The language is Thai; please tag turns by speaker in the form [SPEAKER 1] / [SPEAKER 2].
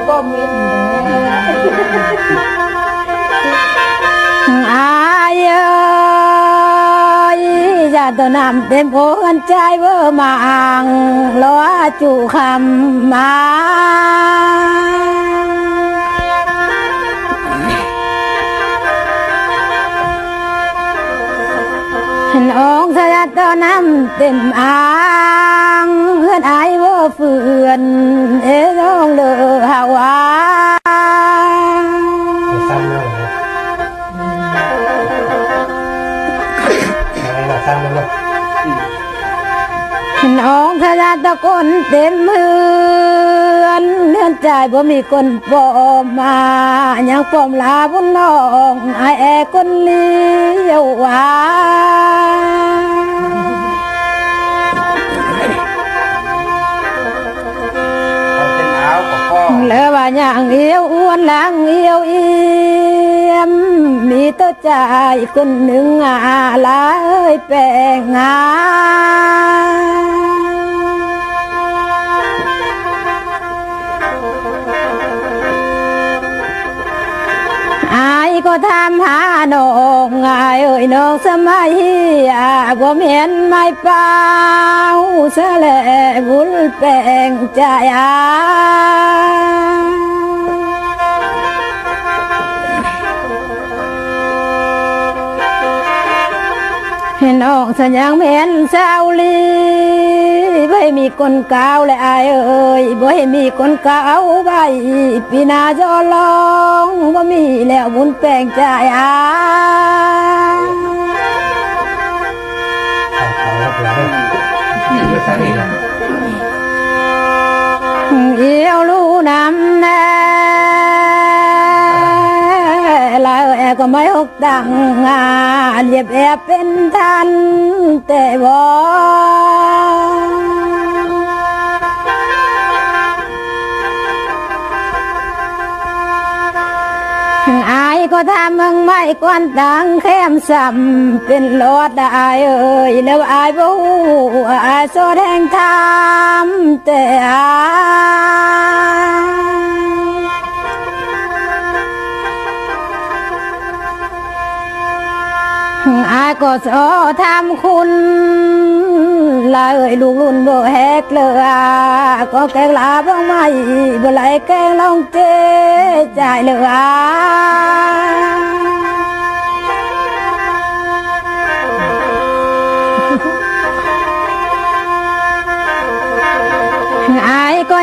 [SPEAKER 1] ก็มีอายอย่าตัวนำเต็มโพนใจเวอร์มาอ่างล้อจูคำมาน้องสยัดตัวนำเต็มอ่างเพื่อนไอ้เวอร์ฝืนน้องเลือหาวา
[SPEAKER 2] ซ้ำแล้วเหรออะไรล่ะซ้ำแล้ว
[SPEAKER 1] น้องขยันตะกนเต็มเมือนเลื่อนใจบ่มีคนปลอมมายังปลอมลาบุญน้องไอแอคนเลี้ยวว่าแล้วว่าอย่างเอียวอ้วนหลังเอียวเอี่ยมมีตัวใจคนหนึ่งลายแปลงงาอายก็ทำหาน้องเอ้ยน้องสมัยบ่เห็นไม่เปล่าเสลบุญแปลงใจน้องสัญญาเห็นสาวลีบ่ให้มีคนเก่าและอายเอ้ยบ่ให้มีคนเก่าใบปีนาจอลองบ่มีแล้วบุญแปลงใจเอียวรู้น้ำแน่แล้วก็ไม่หกดังเรียบแอบเป็นทันแต่บ่อายก็ทำมึงไม่กวนตังแคมซ้ำเป็นรถได้เอ้ยแล้วอายบ่อายโซแดงทำแต่อายก็สอทำคุณลาเอ้ยลูกรุ่นบ่แหกเลยก็แกงลาบ้างไหมบ่ไหลแกงลองเจ๊ใจเลยอายก็